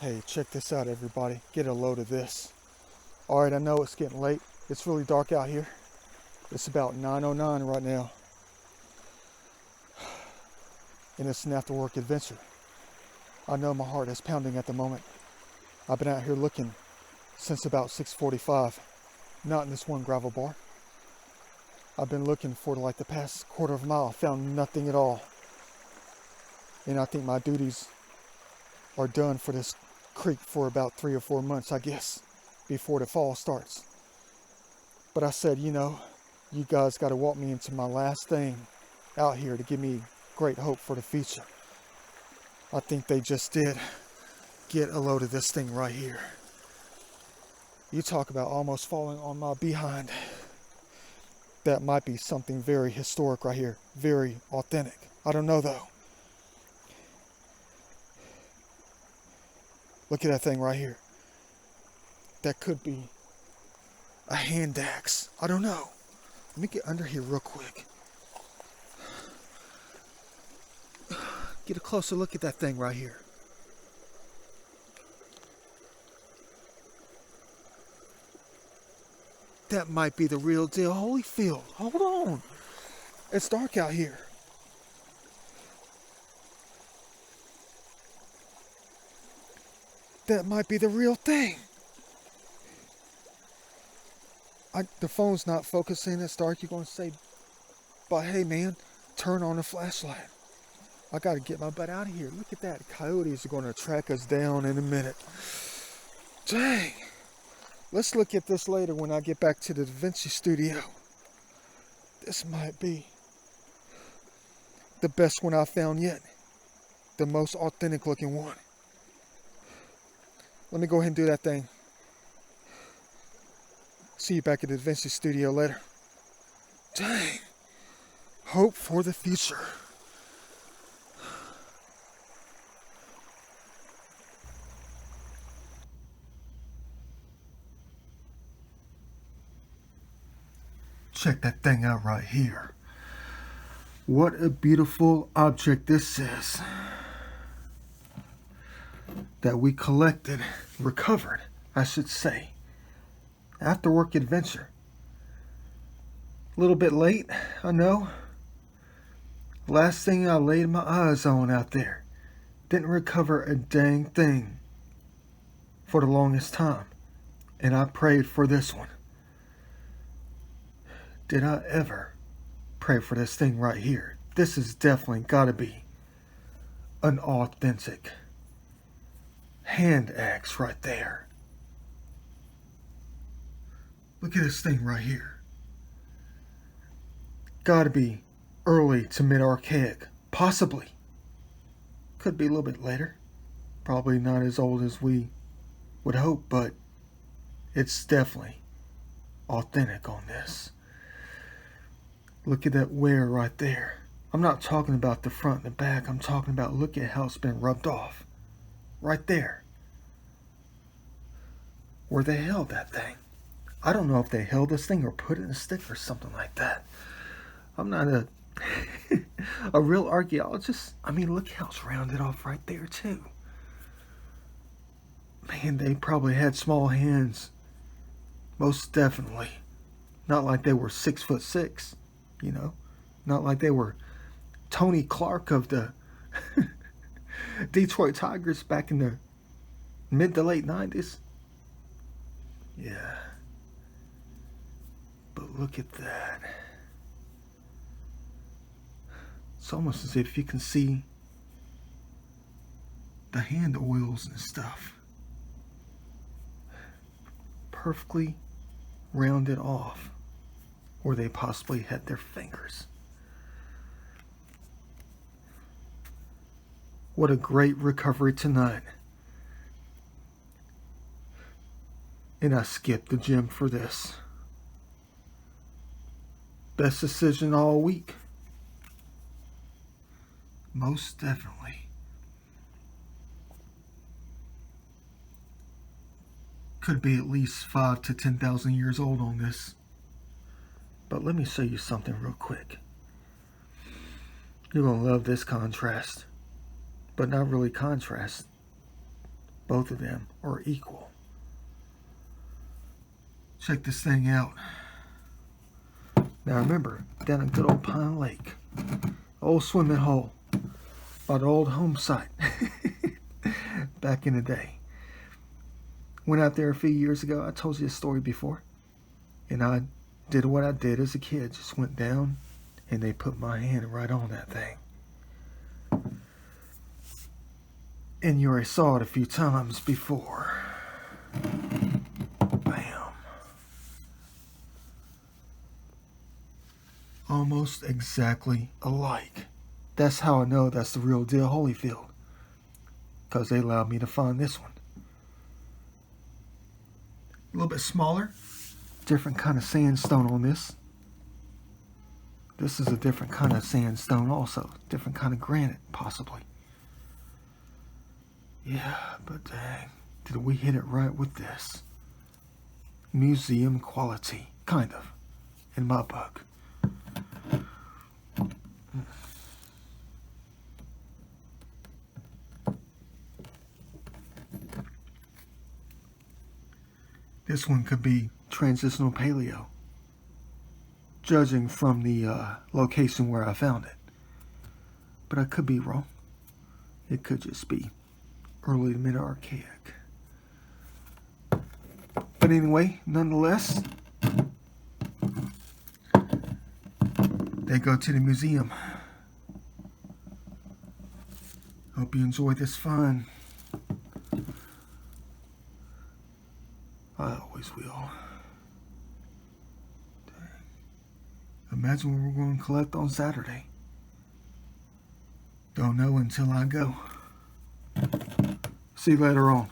Hey, check this out, everybody. Get a load of this. Alright, I know it's getting late. It's really dark out here. It's about 9:09 right now. And it's an after work adventure. I know my heart is pounding at the moment. I've been out here looking since about 6:45. Not in this one gravel bar. I've been looking for like the past quarter of a mile. Found nothing at all. And I think my duties are done for this creek for about 3 or 4 months, I guess, before the fall starts. But I said, you guys got to walk me into my last thing out here to give me great hope for the future. I think they just did. Get a load of this thing right here. You talk about almost falling on my behind. That might be something very historic right here. Very authentic. I don't know though. Look at that thing right here. That could be a hand axe. I don't know. Let me get under here real quick. Get a closer look at that thing right here. That might be the real deal. Holyfield, hold on. It's dark out here. That might be the real thing. The phone's not focusing. It's dark. You're going to say, but hey man, turn on the flashlight. I got to get my butt out of here. Look at that. The coyotes are going to track us down in a minute. Dang. Let's look at this later when I get back to the Vinci studio. This might be the best one I've found yet. The most authentic looking one. Let me go ahead and do that thing. See you back at the Vinci studio later. Dang. Hope for the future. Check that thing out right here. What a beautiful object this is. That we collected, recovered, I should say. After work adventure. A little bit late, I know. Last thing I laid my eyes on out there. Didn't recover a dang thing for the longest time. And I prayed for this one. Did I ever pray for this thing right here? This has definitely got to be an authentic hand axe right there. Look at this thing right here. Got to be early to mid-archaic. Possibly. Could be a little bit later. Probably not as old as we would hope, but it's definitely authentic on this. Look at that wear right there. I'm not talking about the front and the back. I'm talking about look at how it's been rubbed off. Right there. Where they held that thing. I don't know if they held this thing or put it in a stick or something like that. I'm not a real archaeologist. I mean, look how it's rounded off right there too. Man, they probably had small hands. Most definitely. Not like they were 6'6", Not like they were Tony Clark of the Detroit Tigers back in the mid to late 90s. Yeah. But look at that. It's almost as if you can see the hand oils and stuff. Perfectly rounded off where they possibly had their fingers. What a great recovery tonight. And I skipped the gym for this. Best decision all week. Most definitely. Could be at least 5,000 to 10,000 years old on this. But let me show you something real quick. You're going to love this contrast. But not really contrast. Both of them are equal. Check this thing out. Now remember, down at good old Pine Lake, old swimming hole by the old home site back in the day. Went out there a few years ago. I told you this story before. And I did what I did as a kid. Just went down and they put my hand right on that thing. And you already saw it a few times before. Bam. Almost exactly alike. That's how I know that's the real deal Holyfield. Because they allowed me to find this one. A little bit smaller. Different kind of sandstone on this. This is a different kind of sandstone also. Different kind of granite, possibly. Yeah, but dang, did we hit it right with this? Museum quality, kind of, in my book. This one could be transitional paleo, judging from the location where I found it. But I could be wrong. It could just be early to mid-archaic. But anyway, nonetheless, they go to the museum. Hope you enjoy this fun. I always will. Dang. Imagine what we're going to collect on Saturday. Don't know until I go. See you later on.